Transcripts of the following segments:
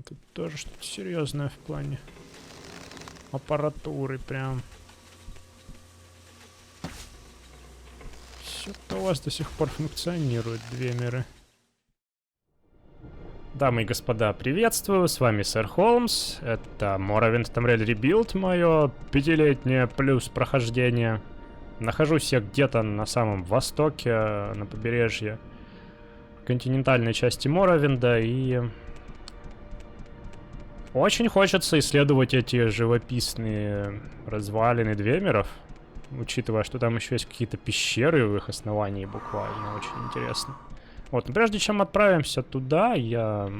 Тут тоже что-то серьезное в плане аппаратуры прям. Все-то у вас до сих пор функционируют двемеры. Дамы и господа, приветствую, с вами Сэр Холмс. Это Morrowind Tomb Raider Rebuild, мое 5-летнее плюс прохождение. Нахожусь я где-то на самом востоке, на побережье континентальной части Моровинда, и очень хочется исследовать эти живописные развалины двемеров, учитывая, что там еще есть какие-то пещеры в их основании буквально. Очень интересно. Вот, но прежде чем отправимся туда, я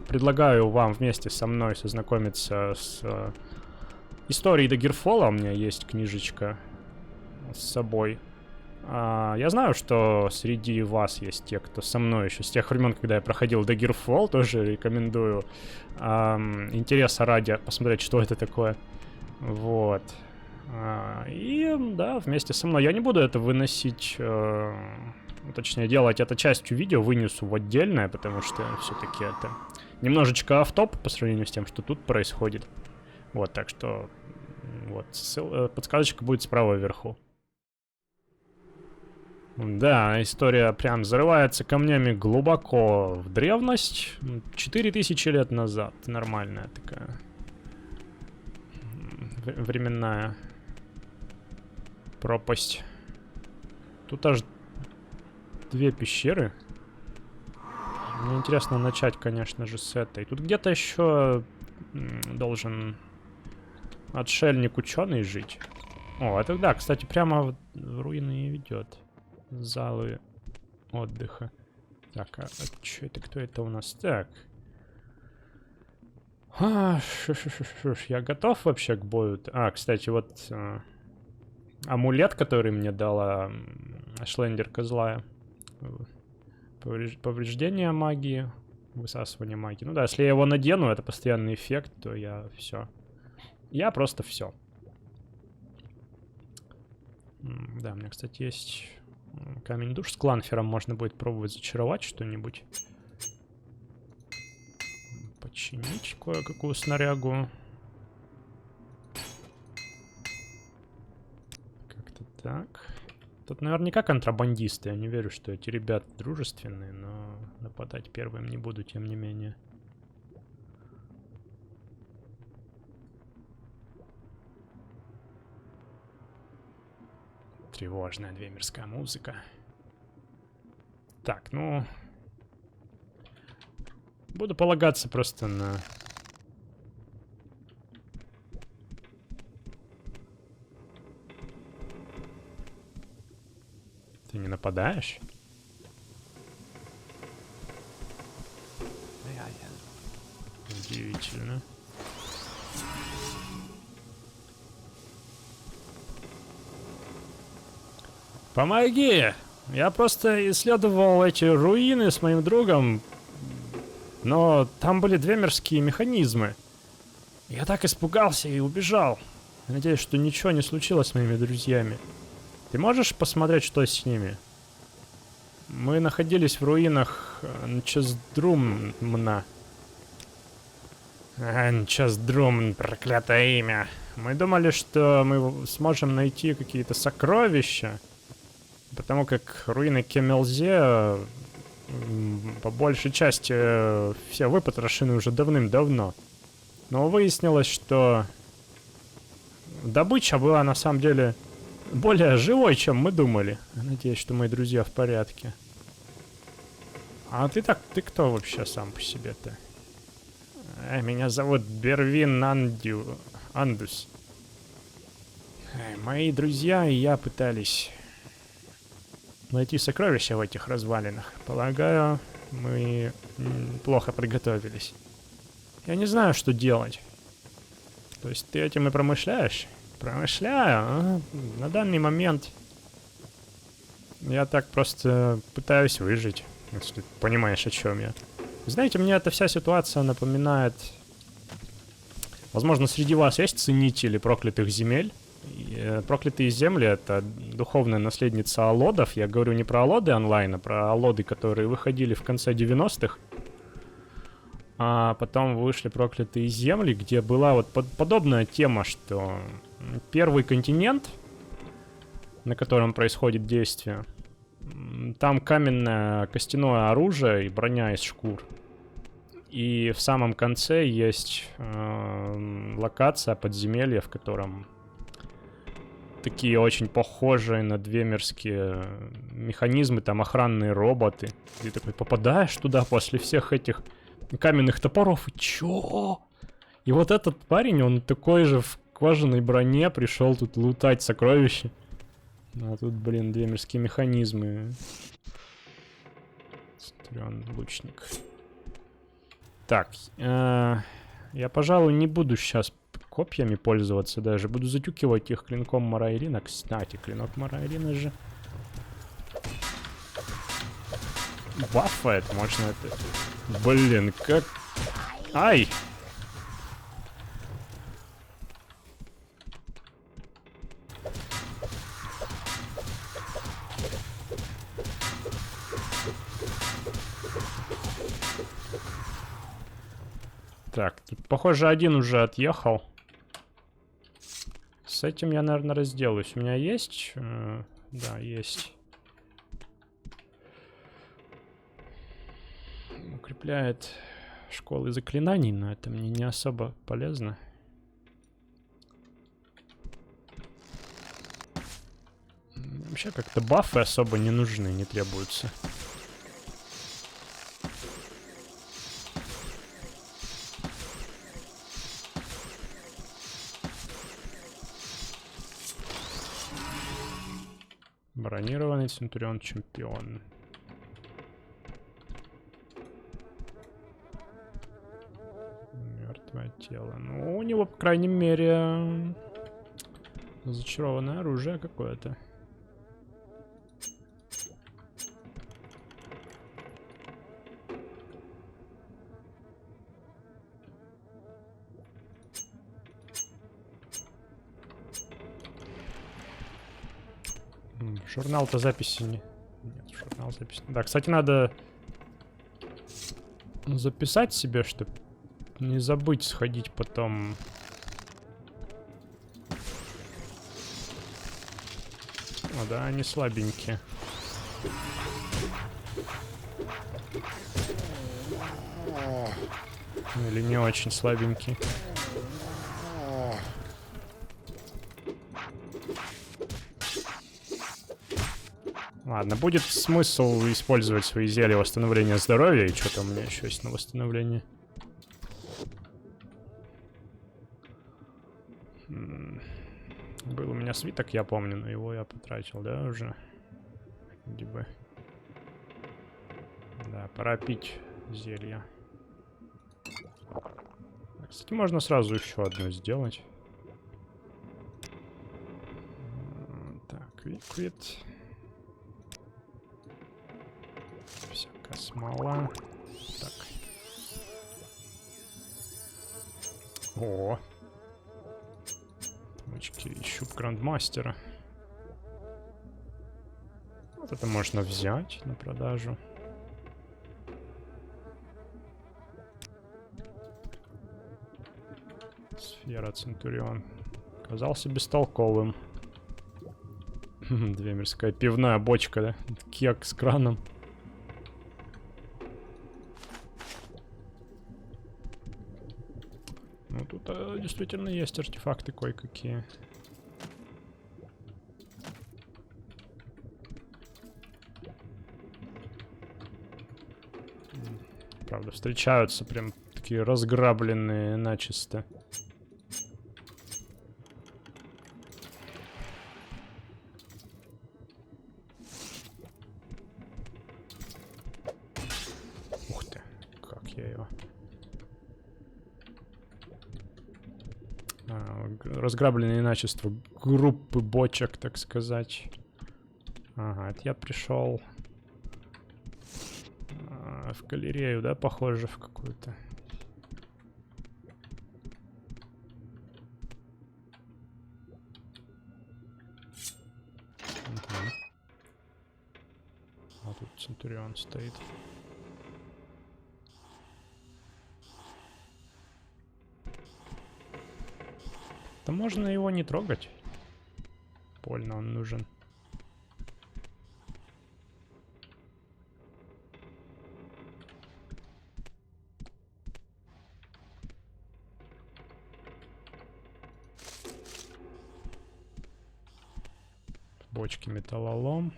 предлагаю вам вместе со мной сознакомиться с историей Daggerfall. У меня есть книжечка с собой. Я знаю, что среди вас есть те, кто со мной еще с тех времен, когда я проходил Daggerfall, тоже рекомендую интереса ради посмотреть, что это такое. Вот. И да, вместе со мной. Я не буду это выносить, точнее делать это частью видео, вынесу в отдельное, потому что все-таки это немножечко автоп по сравнению с тем, что тут происходит. Вот, так что вот, подсказочка будет справа вверху. Да, история прям зарывается камнями глубоко в древность. 4000 лет назад. Нормальная такая временная пропасть. Тут аж 2 пещеры. Мне интересно начать, конечно же, с этой. Тут где-то еще должен отшельник-ученый жить. О, это да, кстати, прямо в руины и ведет. Залы отдыха. Так, а что это? Кто это у нас? Так. Я готов вообще к бою? Кстати, вот амулет, который мне дала Шлендерка злая. Повреждение магии. Высасывание магии. Ну да, если я его надену, это постоянный эффект, то я все. Я просто все. Да, у меня, кстати, есть камень душ. С кланфером можно будет пробовать зачаровать что-нибудь. Починить кое-какую снарягу. Как-то так. Тут наверняка контрабандисты. Я не верю, что эти ребята дружественные, но нападать первым не буду, тем не менее. Тревожная двемерская музыка. Так, ну... Буду полагаться просто на... Ты не нападаешь? Удивительно. Помоги! Я просто исследовал эти руины с моим другом, но там были двемерские механизмы. Я так испугался и убежал. Надеюсь, что ничего не случилось с моими друзьями. Ты можешь посмотреть, что с ними? Мы находились в руинах Нчездрумна. Нчездрумн, проклятое имя. Мы думали, что мы сможем найти какие-то сокровища, потому как руины Кемелзе по большей части все выпотрошены уже давным-давно. Но выяснилось, что добыча была на самом деле более живой, чем мы думали. Надеюсь, что мои друзья в порядке. А ты кто вообще сам по себе-то? Меня зовут Бервин Андус. Мои друзья и я пытались найти сокровища в этих развалинах. Полагаю, мы плохо приготовились. Я не знаю, что делать. То есть ты этим и промышляешь? Промышляю. На данный момент я так просто пытаюсь выжить, если ты понимаешь, о чем я. Знаете, мне эта вся ситуация напоминает... Возможно, среди вас есть ценители проклятых земель. Проклятые земли — это духовная наследница Аллодов. Я говорю не про Аллоды онлайн, а про Аллоды, которые выходили в конце 90-х. А потом вышли «Проклятые земли», где была вот подобная тема, что первый континент, на котором происходит действие, там каменное костяное оружие и броня из шкур. И в самом конце есть локация, подземелья, в котором такие очень похожие на двемерские механизмы, там охранные роботы. Ты такой попадаешь туда после всех этих каменных топоров, и чё? И вот этот парень, он такой же в кожаной броне пришел тут лутать сокровища. А тут, блин, двемерские механизмы. Центурион, лучник. Так, я, пожалуй, не буду сейчас копьями пользоваться даже. Буду затюкивать их клинком Морайрина. Кстати, клинок Морайрина же бафает, можно это... Блин, как... Ай! Так, тут, похоже, один уже отъехал. С этим я, наверное, разделаюсь. У меня есть... да, есть. Укрепляет школы заклинаний, но это мне не особо полезно. Вообще как-то бафы особо не нужны, не требуются. Бронированный Центурион чемпион. Мертвое тело. Ну, у него, по крайней мере, зачарованное оружие какое-то. Журнал-то записи не... Нет, журнал записи... Да, кстати, надо записать себе, чтобы не забыть сходить потом. О, да, они слабенькие. Или не очень слабенькие. Ладно, будет смысл использовать свои зелья восстановления здоровья. И что там у меня еще есть на восстановление? Был у меня свиток, я помню, но его я потратил, да, уже? Вроде бы. Да, пора пить зелье. Кстати, можно сразу еще одно сделать. Так, ликвид. Всякая смола. Так. О! Точки, ищу грандмастера. Вот это можно взять на продажу. Сфера Центурион. Оказался бестолковым. Двемерская пивная бочка, да? Кек с краном. Ну, тут действительно есть артефакты кое-какие. Правда, встречаются прям такие разграбленные начисто. Ух ты, как я его... разграбленные начисто группы бочек, так сказать. Ага, это я пришел в галерею, да, похоже, в какую-то. А тут Центурион стоит. Да можно его не трогать. Больно он нужен. Бочки металлолом.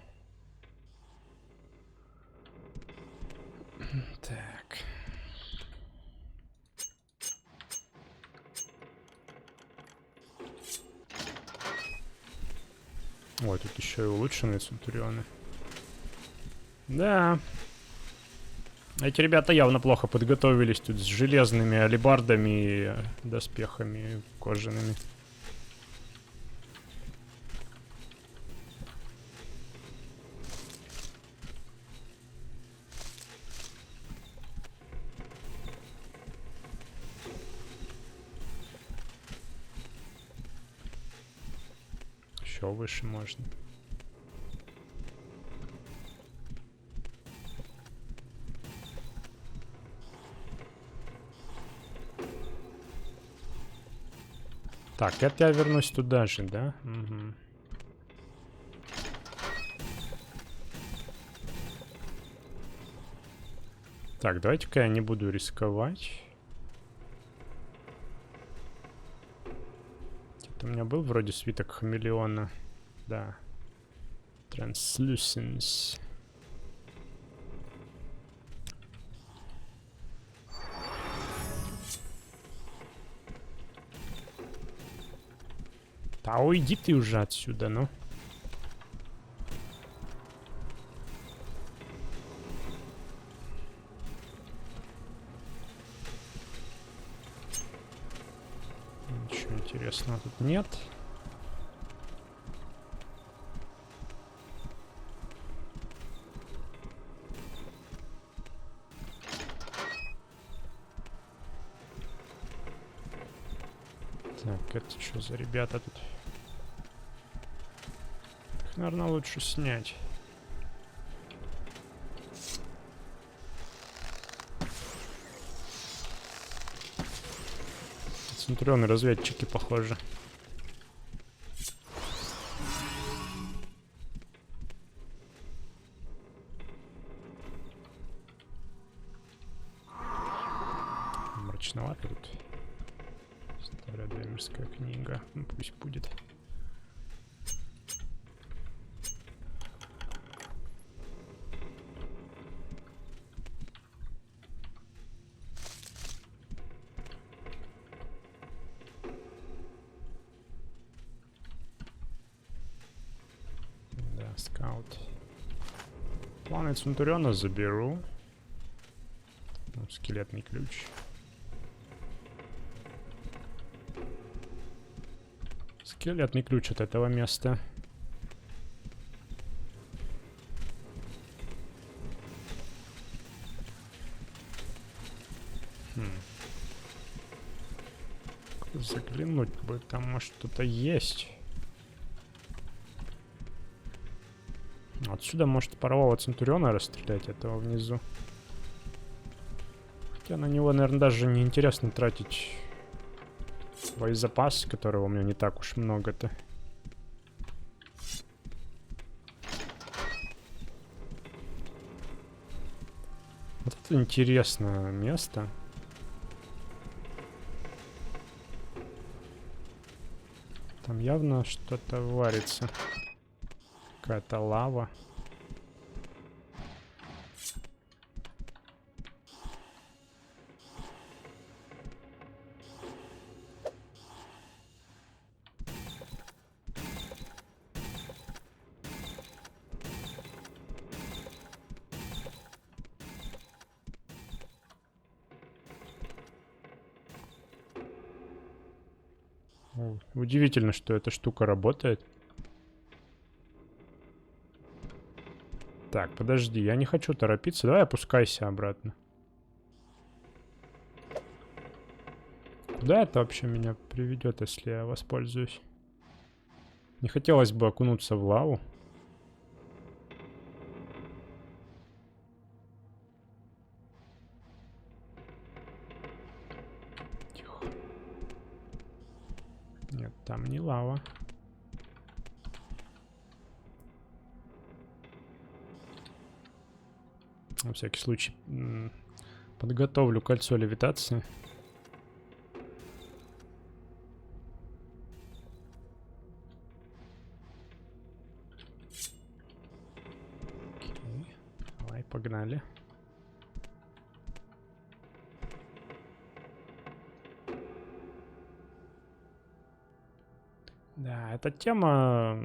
Так. Ой, тут еще и улучшенные центурионы. Да. Эти ребята явно плохо подготовились тут с железными алебардами и доспехами кожаными. Еще выше можно. Так, это я вернусь туда же, да? Угу. Так, давайте-ка я не буду рисковать. Это у меня был вроде свиток хамелеона. Да. Translucence. Да уйди ты уже отсюда, ну. Ничего интересного тут нет. Так, это что за ребята тут? Их, наверное, лучше снять. Центурионы разведчики, похоже. Мрачновато тут. Старая древнерская книга. Ну, пусть будет. Да, скаут. Планы Центуриона заберу. Ну, скелетный ключ. Скелетный ключ от этого места. Заглянуть бы, там может что-то есть. Отсюда может парового Центуриона расстрелять, этого внизу. Хотя на него, наверное, даже не интересно тратить боезапас, которого у меня не так уж много-то. Вот это интересное место. Там явно что-то варится. Какая-то лава. Удивительно, что эта штука работает. Так, подожди, я не хочу торопиться. Давай опускайся обратно. Куда это вообще меня приведет, если я воспользуюсь? Не хотелось бы окунуться в лаву. Тихо. Нет, Там не лава. На всякий случай подготовлю кольцо левитации. Окей. Давай, погнали. Да, эта тема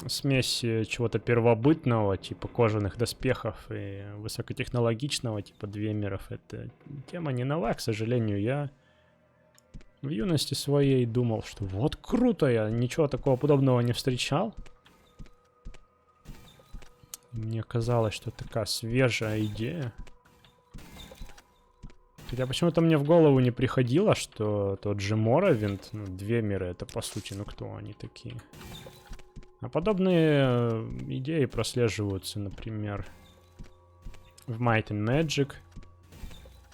смесь чего-то первобытного, типа кожаных доспехов, и высокотехнологичного, типа двемеров. Это тема не нова, к сожалению. Я в юности своей думал, что вот круто, я ничего такого подобного не встречал. Мне казалось, что такая свежая идея. Хотя почему-то мне в голову не приходило, что тот же Моровинд, ну, двемеры, это по сути, ну кто они такие? А подобные идеи прослеживаются, например, в Might and Magic,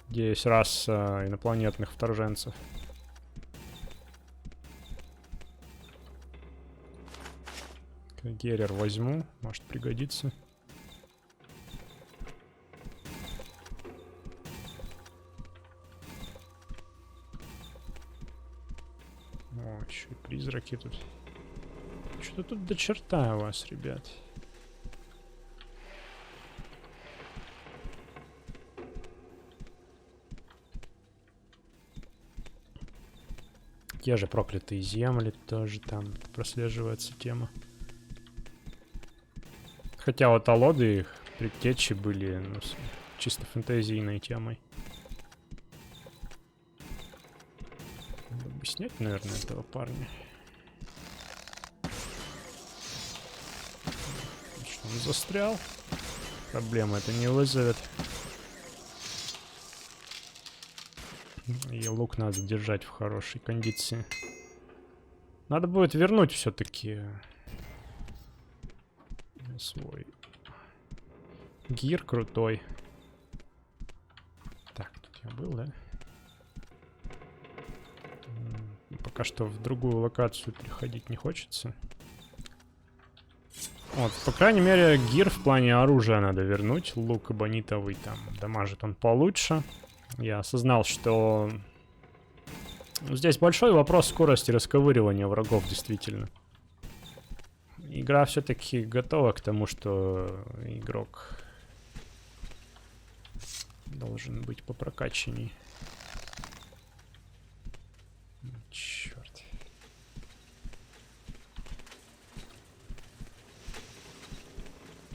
где есть раса инопланетных вторженцев. Герер возьму, может пригодится. О, еще и призраки тут. Что тут до черта у вас, ребят? Те же проклятые земли тоже там прослеживается тема. Хотя вот Алоды их предтечи были, ну, чисто фэнтезийной темой. Надо бы снять, наверное, этого парня. Что, он застрял? Проблема это не вызовет. И лук надо держать в хорошей кондиции. Надо будет вернуть все-таки свой гир крутой. Так, тут я был, да? Пока что в другую локацию переходить не хочется. Вот, по крайней мере, гир в плане оружия надо вернуть. Лук эбонитовый там дамажит он получше. Я осознал, что здесь большой вопрос скорости расковыривания врагов, действительно. Игра все-таки готова к тому, что игрок должен быть попрокачанней. Черт.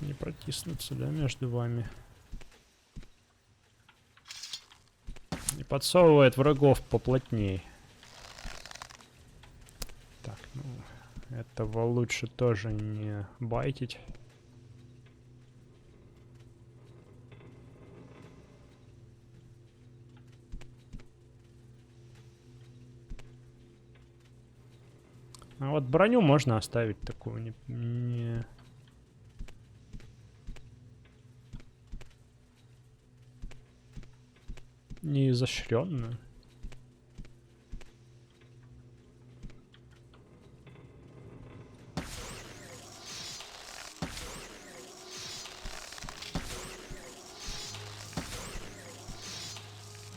Не протиснуться, да, между вами. И подсовывает врагов поплотней. Так, ну, этого лучше тоже не байтить. А вот броню можно оставить такую не изощренную.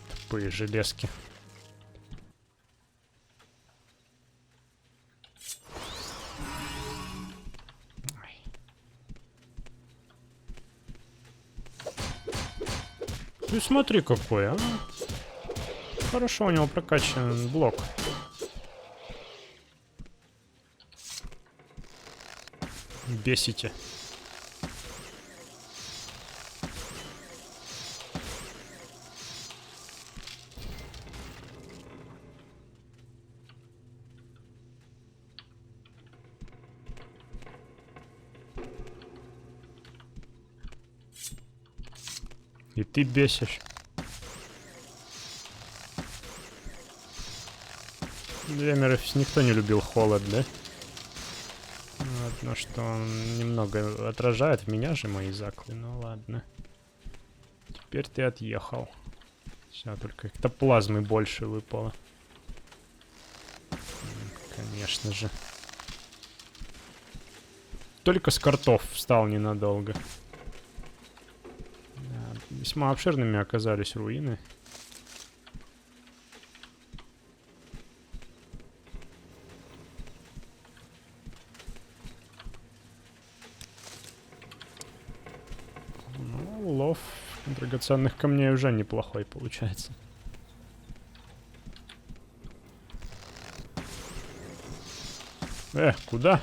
Тупые железки. Ты смотри какой, а. Хорошо у него прокачан блок. Бесите. И ты бесишь. Двемеров никто не любил холод, да? Одно, что он немного отражает в меня же мои заклы. Ну ладно. Теперь ты отъехал. Все, только как-то плазмы больше выпало. конечно же. Только с картов встал ненадолго. Да, весьма обширными оказались руины. Ну, лов драгоценных камней уже неплохой получается. Куда?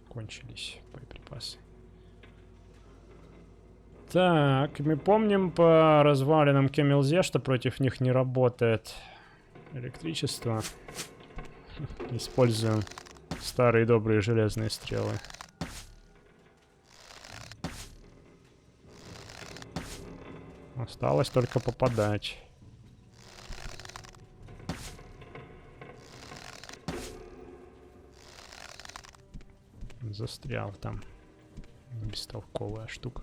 Кончились боеприпасы. Так, мы помним по развалинам Кемелзе, что против них не работает электричество. Используем старые добрые железные стрелы. Осталось только попадать. Застрял там. Бестолковая штука.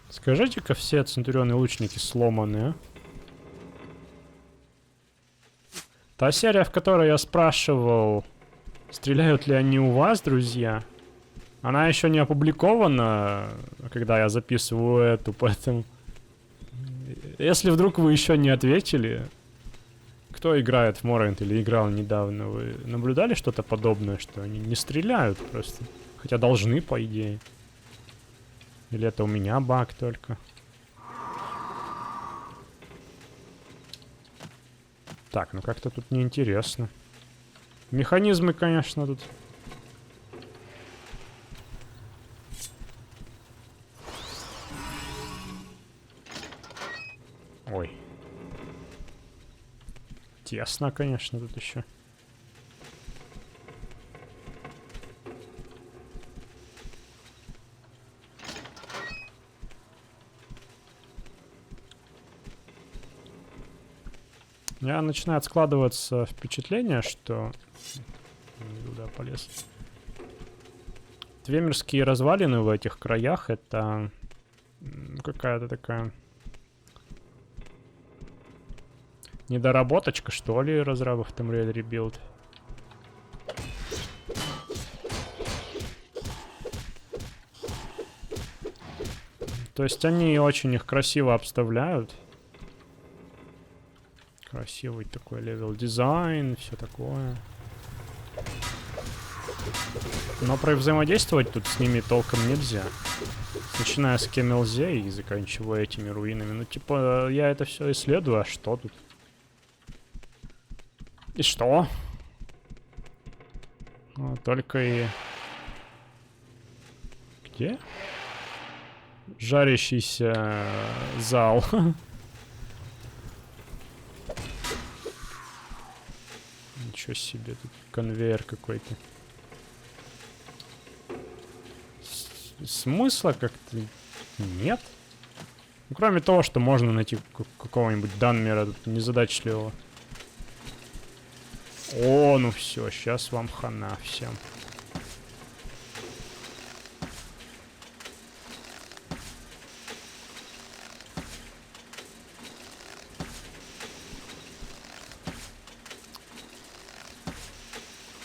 Скажите-ка, все центурионы лучники сломаны, а? Та серия, в которой я спрашивал, стреляют ли они у вас, друзья, она еще не опубликована, когда я записываю эту, поэтому... Если вдруг вы еще не ответили, кто играет в Morrowind или играл недавно, вы наблюдали что-то подобное, что они не стреляют просто? Хотя должны, по идее. Или это у меня баг только? Так, ну как-то тут неинтересно. Механизмы, конечно, тут... Ой. Тесно, конечно, тут еще. У меня начинает складываться впечатление, что... Куда полез? Твемерские развалины в этих краях — это... какая-то такая... недоработочка, что ли, разрабов Tomb Raider Rebuild. То есть они очень их красиво обставляют. Красивый такой левел дизайн, все такое. Но взаимодействовать тут с ними толком нельзя. Начиная с Кемелзе и заканчивая этими руинами. Ну, типа, я это все исследую, а что тут? И что? Ну, только и... Где? Жарящийся зал. Ничего себе, тут конвейер какой-то. Смысла как-то нет. Ну, кроме того, что можно найти какого-нибудь Данмера тут незадачливого. О, ну все, сейчас вам хана всем.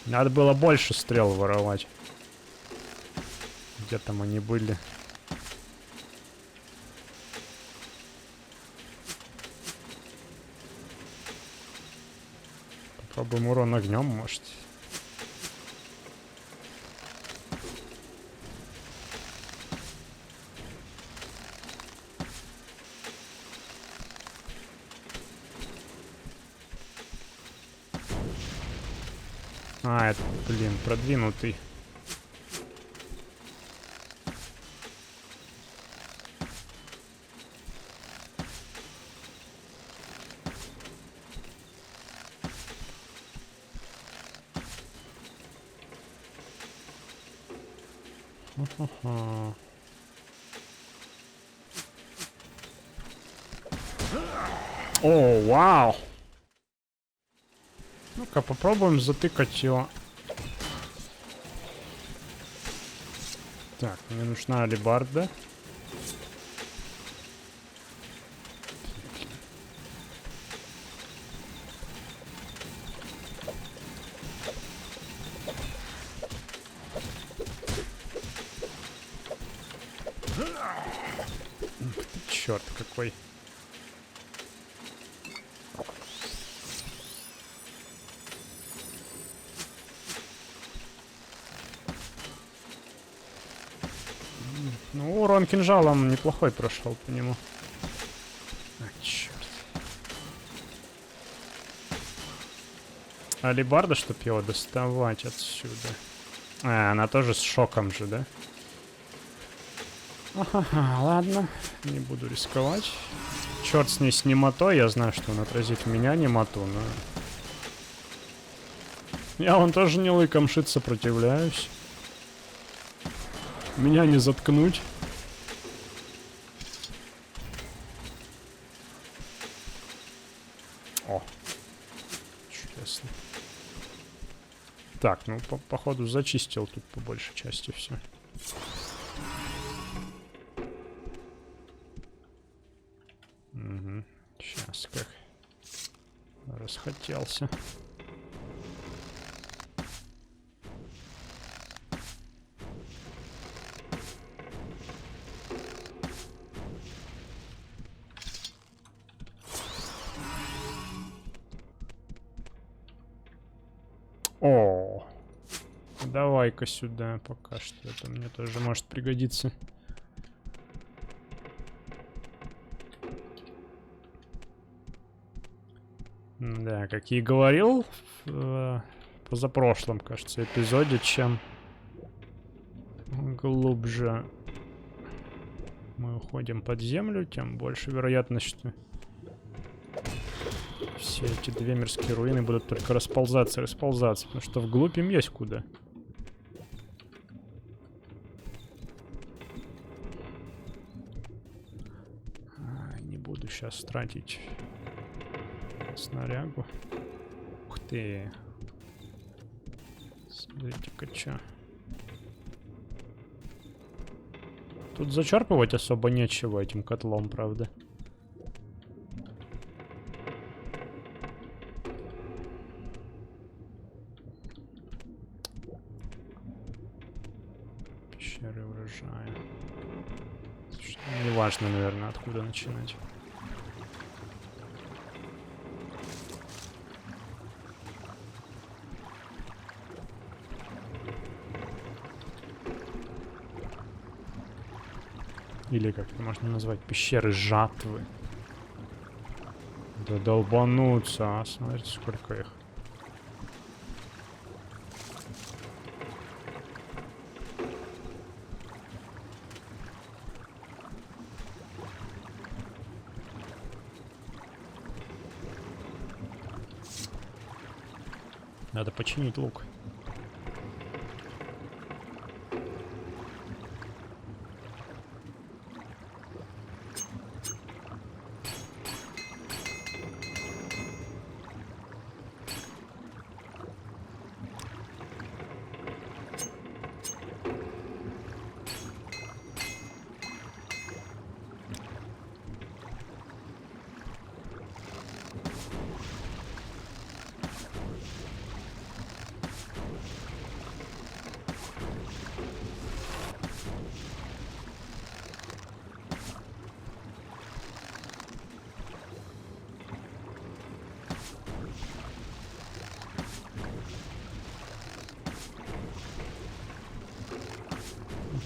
Надо было больше стрел воровать. Где там они были? Попробуем урон огнем, может. А, это, блин, продвинутый. О, вау! Ну-ка, попробуем затыкать его. Так, мне нужна алебарда. Черт какой. Ну, урон кинжалом неплохой прошел по нему. А, черт. Алебарда, чтоб его доставать отсюда. А, она тоже с шоком же, да? Ага, ладно. Не буду рисковать. Черт с ней, с немотой. Я знаю, что он отразит меня немоту, но... Я вон тоже не лыком шит сопротивляюсь. Меня не заткнуть. О. Чудесно. Так, ну, походу, зачистил тут по большей части все. Угу. Сейчас как. Расхотелся. О, давай-ка сюда пока что. Это мне тоже может пригодиться. Да, как и говорил в позапрошлом, кажется, эпизоде, чем глубже мы уходим под землю, тем больше вероятность, что все эти две мирские руины будут только расползаться, потому что вглубь им есть куда. Не буду сейчас тратить снарягу. Ух ты. Смотрите-ка, чё. Тут зачерпывать особо нечего этим котлом, правда. Пещеры урожая. Неважно, наверное, откуда начинать. Или как это можно назвать? Пещеры жатвы. Да долбануться, а? Смотрите, сколько их. Надо починить лук.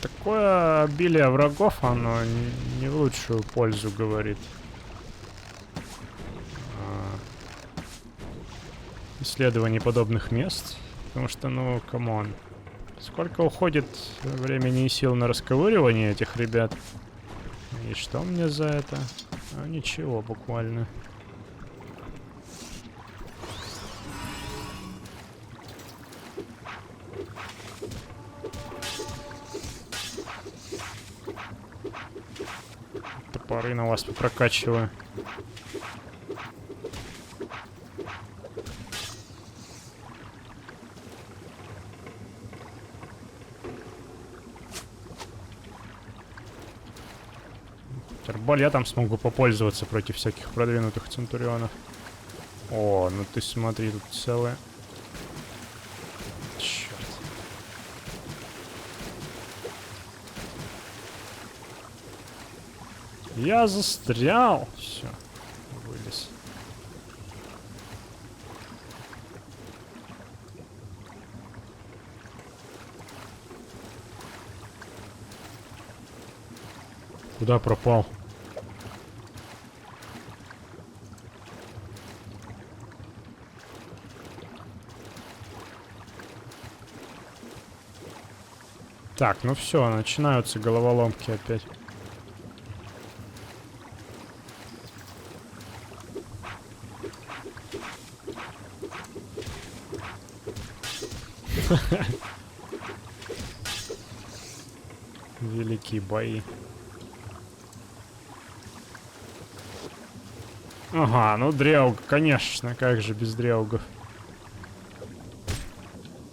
Такое обилие врагов, оно не в лучшую пользу говорит. Исследований подобных мест. Потому что, ну, камон. Сколько уходит времени и сил на расковыривание этих ребят. И что мне за это? А ничего, буквально. Топоры на вас прокачиваю. Тем более я там смогу попользоваться против всяких продвинутых центурионов. О, ну ты смотри, тут целое... Черт. Я застрял! Все, вылез. Куда пропал? Так, ну все, начинаются головоломки опять. Великие бои. Ага, ну Дреуг, конечно, как же без Дреугов.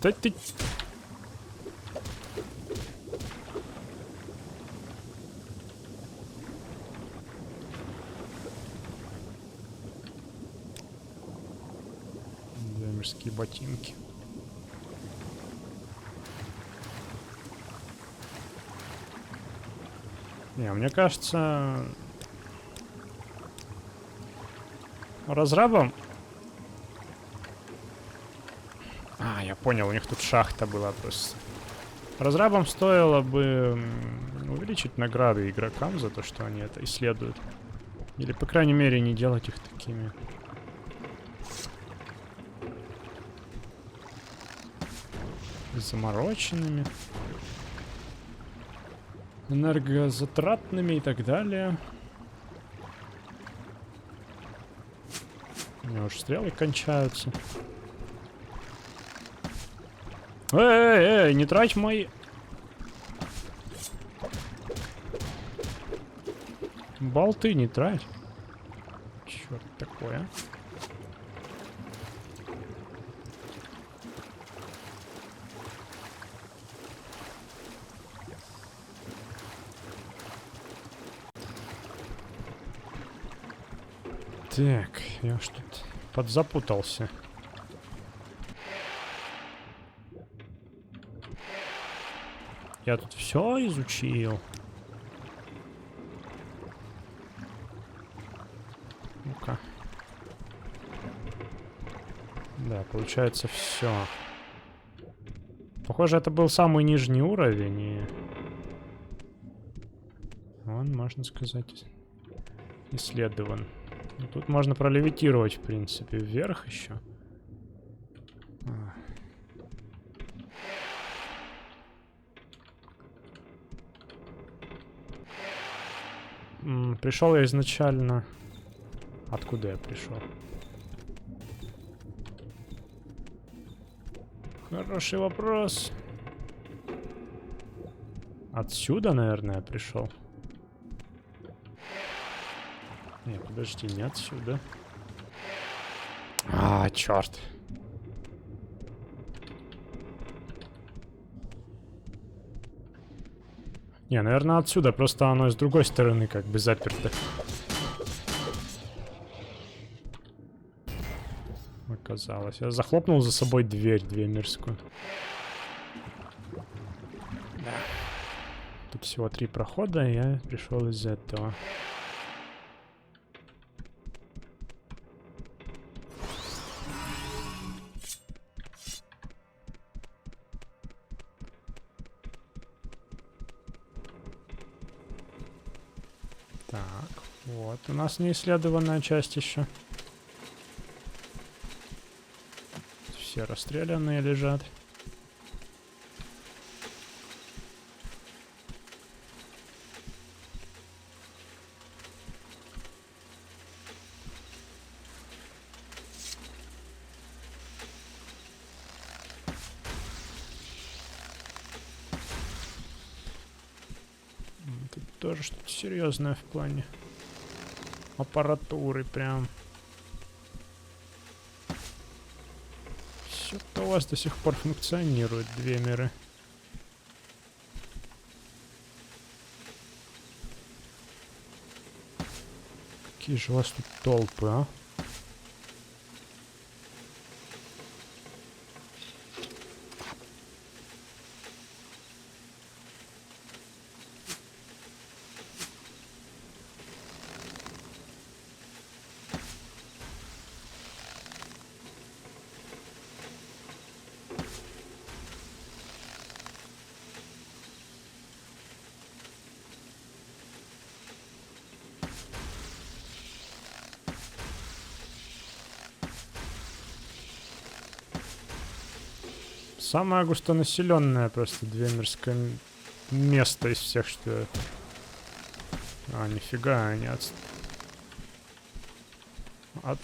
Да ты... Мирские ботинки. Не, мне кажется... Разрабам... А, я понял, у них тут шахта была просто. Разрабам стоило бы увеличить награды игрокам за то, что они это исследуют. Или, по крайней мере, не делать их такими... замороченными, энергозатратными и так далее. У меня уже стрелы кончаются. Эй, не трать мои... болты, не трать. Черт такое. Так, я ж тут подзапутался. Я тут все изучил. Ну-ка. Да, получается все. Похоже, это был самый нижний уровень, и... он, можно сказать, исследован. Ну, тут можно пролевитировать, в принципе, вверх еще. Пришел я изначально... Откуда я пришел? Хороший вопрос. Отсюда, наверное, я пришел. Не, подожди, не отсюда. А, черт. Не, наверное, отсюда. Просто оно с другой стороны как бы заперто. Оказалось. Я захлопнул за собой дверь мирскую. Да. Тут всего 3 прохода, и я пришел из этого. Так, вот у нас неисследованная часть еще. Все расстрелянные лежат. Тут тоже что-то серьезное в плане аппаратуры прям. Что-то у вас до сих пор функционирует 2 миры. Какие же у вас тут толпы, а? Самое густонаселенное просто двемерское место из всех, что я... А, нифига, они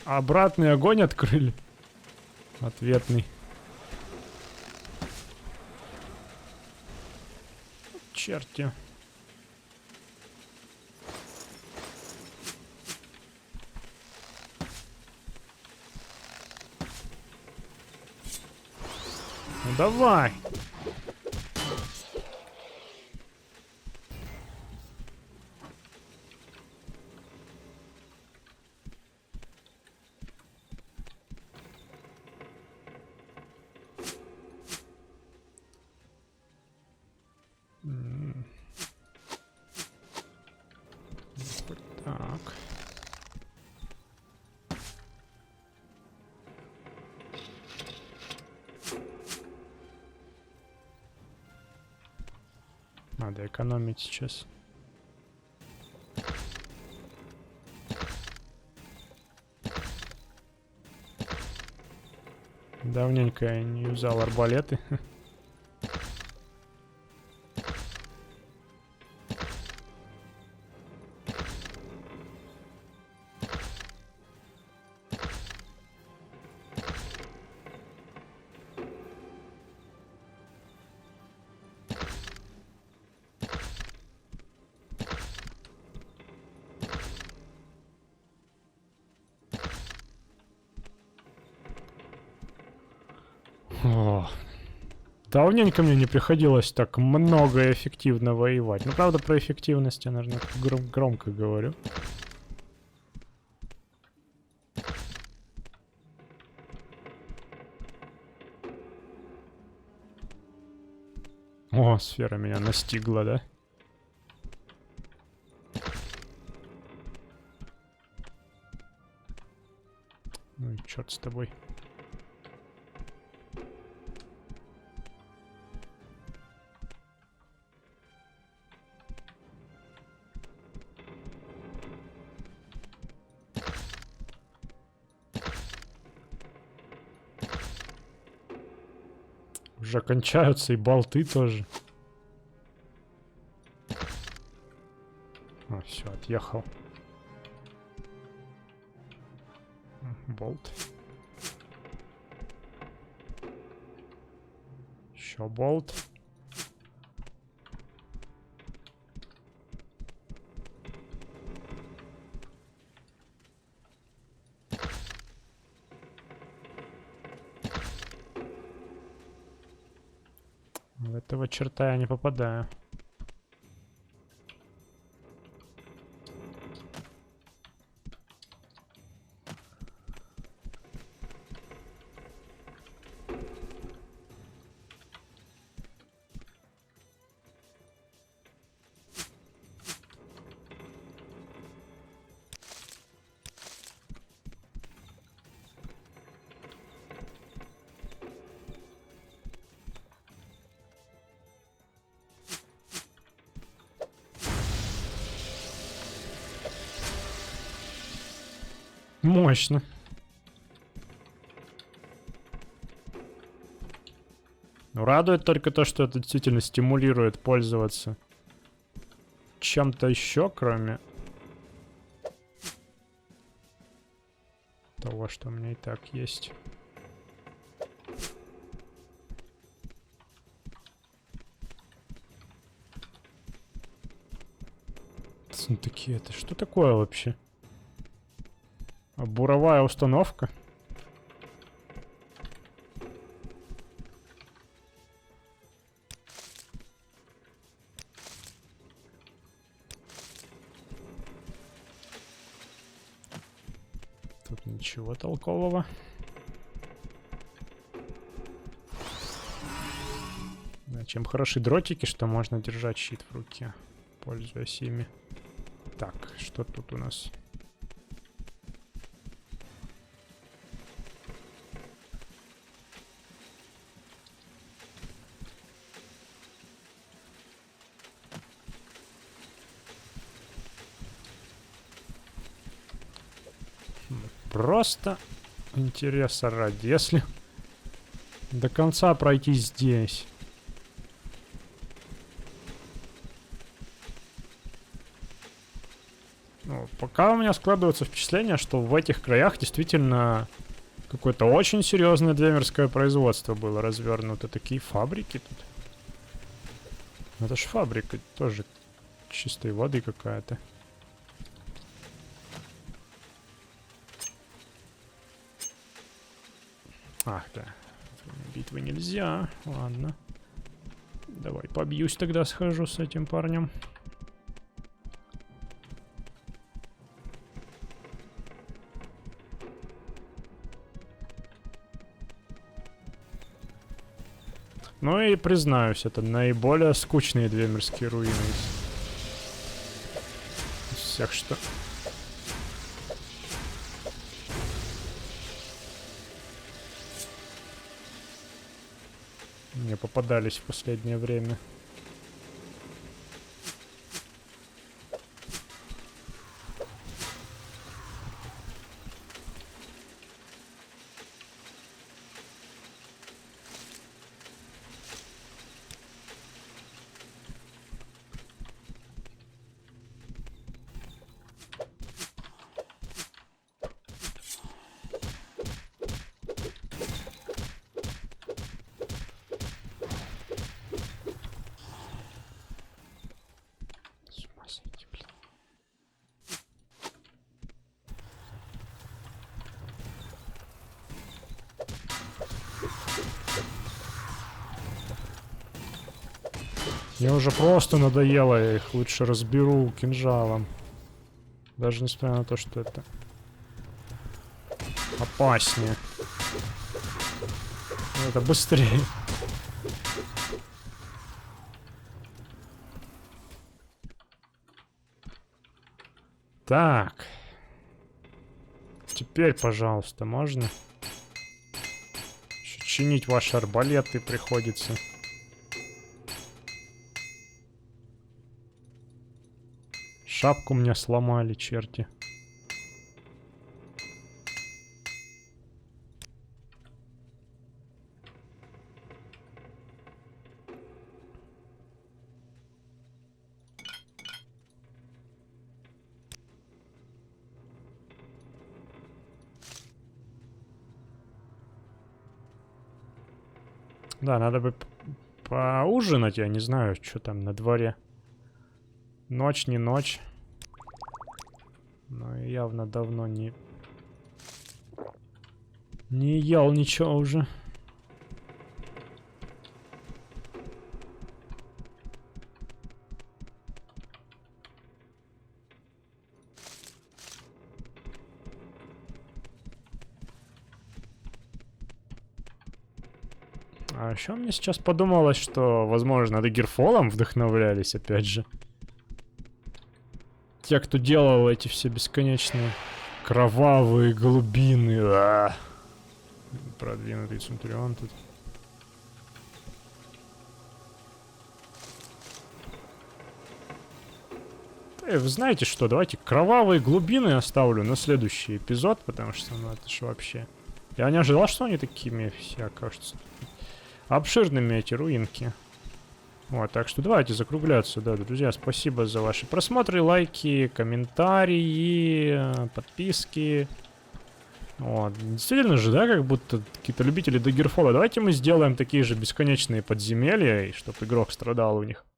обратный огонь открыли. Ответный. Черти. Ну давай. Так. Надо экономить сейчас. Давненько я не юзал арбалеты. О, давненько мне не приходилось так много и эффективно воевать. Ну, правда, про эффективность я, наверное, громко говорю. О, сфера меня настигла, да? Ну и черт с тобой. Уже кончаются и болты тоже. А, все, отъехал. Болт. Еще болт. В этого черта я не попадаю. Мощно. Ну, радует только то, что это действительно стимулирует пользоваться чем-то еще, кроме того, что у меня и так есть. Такие, это что такое вообще? Буровая установка? Ничего толкового. Да, чем хороши дротики, что можно держать щит в руке, пользуясь ими. Так, что тут у нас? Просто интереса ради. Если до конца пройти здесь. Ну, пока у меня складывается впечатление, что в этих краях действительно какое-то очень серьезное двемерское производство было развернуто. Такие фабрики тут. Это ж фабрика тоже чистой воды какая-то. Ах, да. Битвы нельзя. Ладно. Давай побьюсь тогда, схожу с этим парнем. Ну и признаюсь, это наиболее скучные двемерские руины из всех, что... мне попадались в последнее время. Мне уже просто надоело, я их лучше разберу кинжалом. Даже несмотря на то, что это опаснее. Это быстрее. Так. Теперь, пожалуйста, можно? Еще чинить ваши арбалеты приходится. Шапку мне сломали, черти. Да, надо бы поужинать, я не знаю, что там на дворе. Ночь, не ночь. Но явно давно не ел ничего уже. А еще мне сейчас подумалось, что, возможно, Daggerfall'ом вдохновлялись, опять же. Те, кто делал эти все бесконечные кровавые глубины. Продвинутый Центурион тут. Вы знаете что, давайте кровавые глубины оставлю на следующий эпизод, потому что, ну, это ж вообще... Я не ожидал, что они такими все, кажется, обширными, эти руинки. Вот, так что давайте закругляться, да, друзья, спасибо за ваши просмотры, лайки, комментарии, подписки. Вот, действительно же, да, как будто какие-то любители Daggerfall'а. Давайте мы сделаем такие же бесконечные подземелья, и чтобы игрок страдал у них.